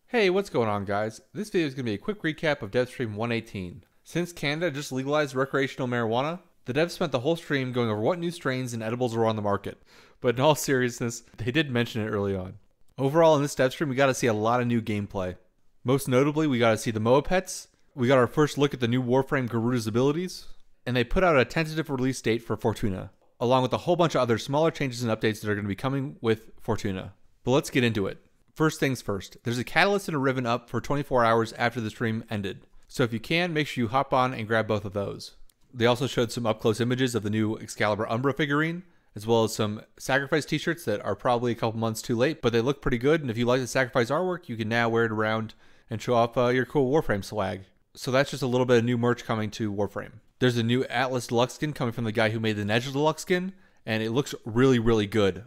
Hey, what's going on, guys? This video is going to be a quick recap of Devstream 118. Since Canada just legalized recreational marijuana, the devs spent the whole stream going over what new strains and edibles were on the market. But in all seriousness, they did mention it early on. Overall, in this Devstream, we got to see a lot of new gameplay. Most notably, we got to see the Moa pets, we got our first look at the new Warframe Garuda's abilities, and they put out a tentative release date for Fortuna, along with a whole bunch of other smaller changes and updates that are going to be coming with Fortuna. But let's get into it. First things first, there's a catalyst and a ribbon up for 24 hours after the stream ended. So if you can, make sure you hop on and grab both of those. They also showed some up-close images of the new Excalibur Umbra figurine, as well as some Sacrifice t-shirts that are probably a couple months too late, but they look pretty good, and if you like the Sacrifice artwork, you can now wear it around and show off your cool Warframe swag. So that's just a little bit of new merch coming to Warframe. There's a new Atlas Deluxe skin coming from the guy who made the Nedge Deluxe skin, and it looks really, really good.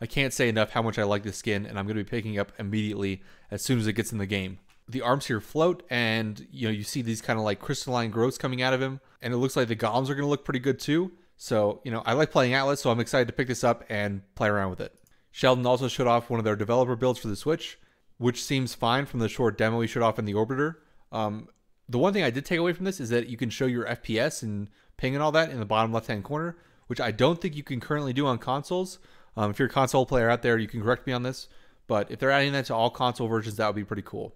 I can't say enough how much I like this skin, and I'm going to be picking it up immediately as soon as it gets in the game. The arms here float, and you see these kind of like crystalline growths coming out of him, and it looks like the golems are going to look pretty good too. So, I like playing Atlas, so I'm excited to pick this up and play around with it. Sheldon also showed off one of their developer builds for the Switch, which seems fine from the short demo he showed off in the Orbiter. The one thing I did take away from this is that you can show your FPS and ping and all that in the bottom left-hand corner, which I don't think you can currently do on consoles. If you're a console player out there, you can correct me on this, but if they're adding that to all console versions, that would be pretty cool.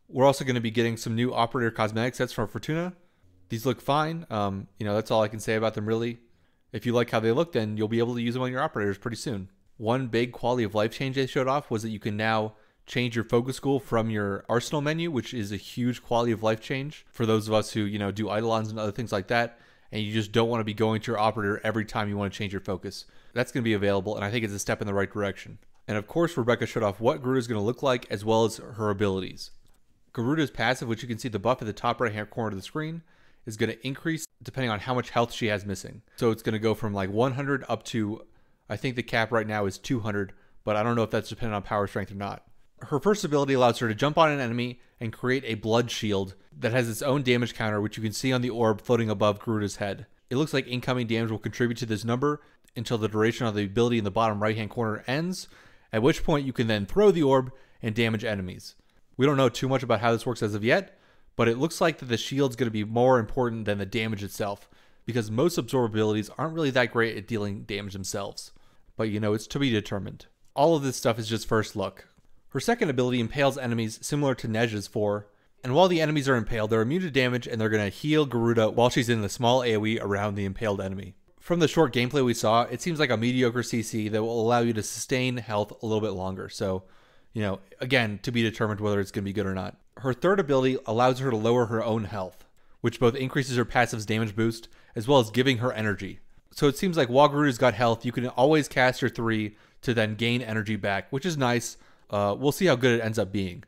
We're also going to be getting some new operator cosmetic sets from Fortuna. These look fine. That's all I can say about them really. If you like how they look, then you'll be able to use them on your operators pretty soon. One big quality of life change they showed off was that you can now change your focus goal from your arsenal menu, which is a huge quality of life change for those of us who, do eidolons and other things like that, and you just don't want to be going to your operator every time you want to change your focus. That's going to be available, and I think it's a step in the right direction. And of course, Rebecca showed off what Garuda is going to look like, as well as her abilities. Garuda's passive, which you can see the buff at the top right hand corner of the screen, is going to increase depending on how much health she has missing. So it's going to go from like 100 up to, I think the cap right now is 200, but I don't know if that's dependent on power strength or not. Her first ability allows her to jump on an enemy and create a blood shield that has its own damage counter, which you can see on the orb floating above Garuda's head. It looks like incoming damage will contribute to this number until the duration of the ability in the bottom right hand corner ends, at which point you can then throw the orb and damage enemies. We don't know too much about how this works as of yet, but it looks like that the shield's going to be more important than the damage itself, because most absorb abilities aren't really that great at dealing damage themselves. But it's to be determined. All of this stuff is just first look. Her second ability impales enemies similar to Nedge's 4, and while the enemies are impaled, they're immune to damage and they're going to heal Garuda while she's in the small AoE around the impaled enemy. From the short gameplay we saw, it seems like a mediocre CC that will allow you to sustain health a little bit longer. So, again, to be determined whether it's going to be good or not. Her third ability allows her to lower her own health, which both increases her passive's damage boost as well as giving her energy. So it seems like while Garuda's got health, you can always cast your 3 to then gain energy back, which is nice. We'll see how good it ends up being.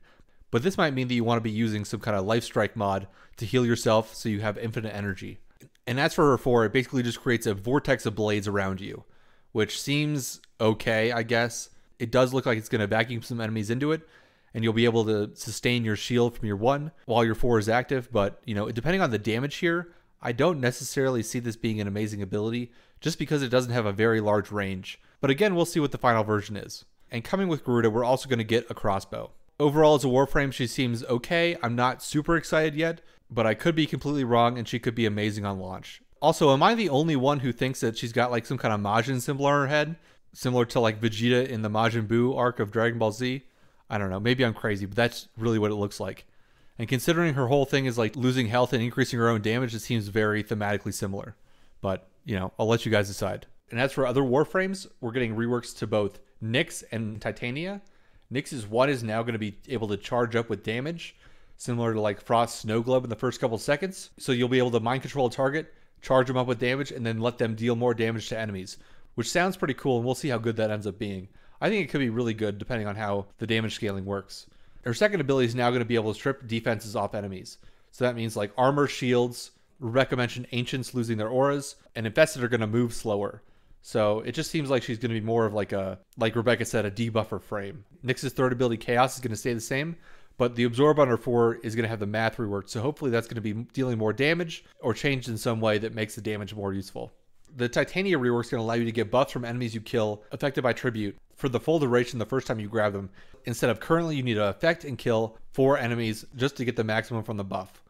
But this might mean that you want to be using some kind of life strike mod to heal yourself so you have infinite energy. And as for her 4, it basically just creates a vortex of blades around you, which seems okay, I guess. It does look like it's going to vacuum some enemies into it, and you'll be able to sustain your shield from your 1 while your 4 is active. But, depending on the damage here, I don't necessarily see this being an amazing ability, just because it doesn't have a very large range. But again, we'll see what the final version is. And coming with Garuda, we're also going to get a crossbow. Overall, as a Warframe, she seems okay. I'm not super excited yet, but I could be completely wrong, and she could be amazing on launch. Also, am I the only one who thinks that she's got like some kind of Majin symbol on her head? Similar to like Vegeta in the Majin Buu arc of Dragon Ball Z? I don't know, maybe I'm crazy, but that's really what it looks like. And considering her whole thing is like losing health and increasing her own damage, it seems very thematically similar. But, I'll let you guys decide. And as for other Warframes, we're getting reworks to both NYX and Titania. NYX's 1 is now going to be able to charge up with damage, similar to like Frost's Snow Globe in the first couple seconds. So you'll be able to mind control a target, charge them up with damage, and then let them deal more damage to enemies, which sounds pretty cool, and we'll see how good that ends up being. I think it could be really good depending on how the damage scaling works. Her second ability is now going to be able to strip defenses off enemies. So that means like armor, shields, Rebecca mentioned ancients losing their auras, and infested are going to move slower. So it just seems like she's going to be more of like Rebecca said, a debuffer frame. NYX's third ability, Chaos, is going to stay the same, but the absorb on her 4 is going to have the math reworked. So hopefully that's going to be dealing more damage or changed in some way that makes the damage more useful. The Titania rework is going to allow you to get buffs from enemies you kill affected by tribute for the full duration the first time you grab them. Instead of currently you need to affect and kill 4 enemies just to get the maximum from the buff,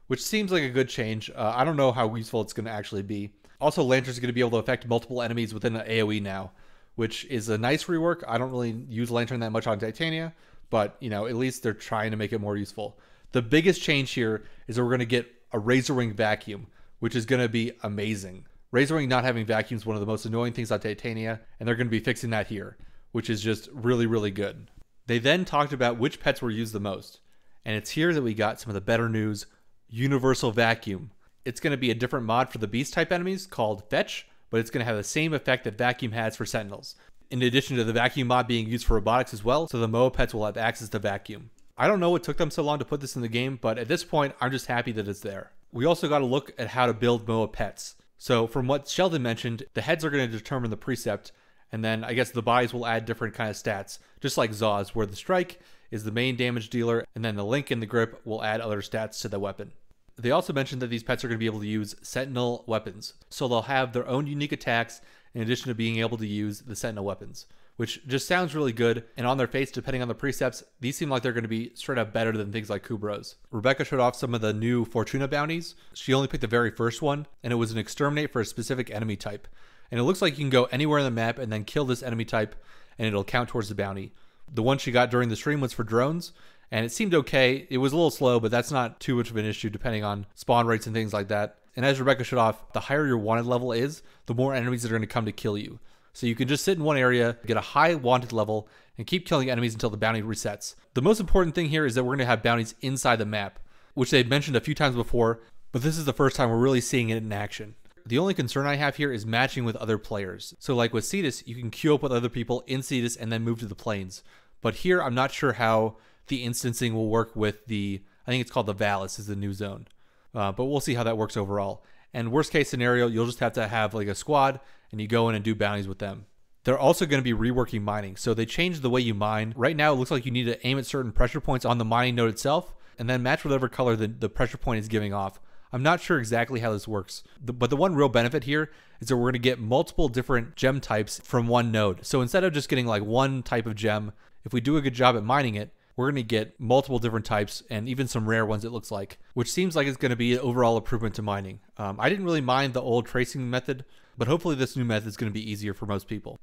which seems like a good change. I don't know how useful it's going to actually be. Also, Lanterns are going to be able to affect multiple enemies within an AoE now, which is a nice rework. I don't really use Lantern that much on Titania, but you know, at least they're trying to make it more useful. The biggest change here is that we're going to get a Razor Wing vacuum, which is going to be amazing. Razor Wing not having vacuum is one of the most annoying things on Titania, and they're going to be fixing that here, which is just really, really good. They then talked about which pets were used the most, and it's here that we got some of the better news. Universal Vacuum. It's going to be a different mod for the beast type enemies called Fetch, but it's going to have the same effect that Vacuum has for Sentinels. In addition to the Vacuum mod being used for robotics as well, so the Moa pets will have access to Vacuum. I don't know what took them so long to put this in the game, but at this point, I'm just happy that it's there. We also got to look at how to build Moa pets. So from what Sheldon mentioned, the heads are going to determine the precept, and then I guess the bodies will add different kind of stats, just like Zaw's, where the strike is the main damage dealer, and then the link and the grip will add other stats to the weapon. They also mentioned that these pets are going to be able to use Sentinel weapons, so they'll have their own unique attacks in addition to being able to use the Sentinel weapons, which just sounds really good, and on their face, depending on the precepts, these seem like they're going to be straight up better than things like Kubro's. Rebecca showed off some of the new Fortuna bounties. She only picked the very first one, and it was an exterminate for a specific enemy type. And it looks like you can go anywhere on the map and then kill this enemy type, and it'll count towards the bounty. The one she got during the stream was for drones, and it seemed okay. It was a little slow, but that's not too much of an issue depending on spawn rates and things like that. And as Rebecca showed off, the higher your wanted level is, the more enemies that are going to come to kill you. So you can just sit in one area, get a high wanted level, and keep killing enemies until the bounty resets. The most important thing here is that we're going to have bounties inside the map, which they've mentioned a few times before, but this is the first time we're really seeing it in action. The only concern I have here is matching with other players. So like with Cetus, you can queue up with other people in Cetus and then move to the plains. But here, I'm not sure how the instancing will work with the, I think it's called the Valis is the new zone. But we'll see how that works overall. And worst case scenario, you'll just have to have like a squad and you go in and do bounties with them. They're also going to be reworking mining. So they changed the way you mine. Right now, it looks like you need to aim at certain pressure points on the mining node itself and then match whatever color the pressure point is giving off. I'm not sure exactly how this works, but the one real benefit here is that we're going to get multiple different gem types from one node. So instead of just getting like one type of gem, if we do a good job at mining it, we're going to get multiple different types and even some rare ones, it looks like, which seems like it's going to be an overall improvement to mining. I didn't really mind the old tracing method, but hopefully this new method is going to be easier for most people.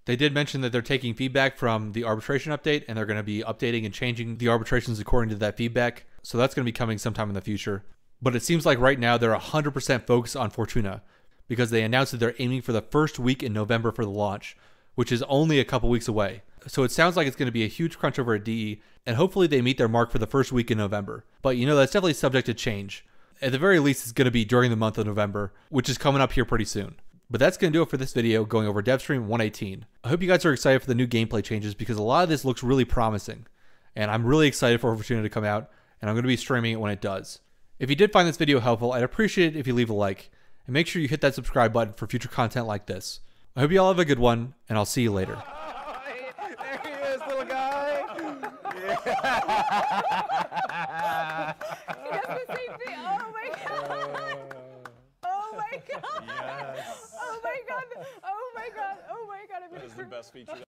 They did mention that they're taking feedback from the arbitration update and they're going to be updating and changing the arbitrations according to that feedback. So that's going to be coming sometime in the future. But it seems like right now they're 100% focused on Fortuna because they announced that they're aiming for the first week in November for the launch, which is only a couple weeks away. So it sounds like it's going to be a huge crunch over at DE, and hopefully they meet their mark for the first week in November. But you know, that's definitely subject to change. At the very least, it's going to be during the month of November, which is coming up here pretty soon. But that's going to do it for this video going over Devstream 118. I hope you guys are excited for the new gameplay changes because a lot of this looks really promising. And I'm really excited for Fortuna to come out, and I'm going to be streaming it when it does. If you did find this video helpful, I'd appreciate it if you leave a like, and make sure you hit that subscribe button for future content like this. I hope you all have a good one, and I'll see you later. There he is, little guy. Yeah. He does the same thing. Oh my god. Oh my god. Yes. Oh my god. Oh my god. Oh my god. I'm That is the best feature.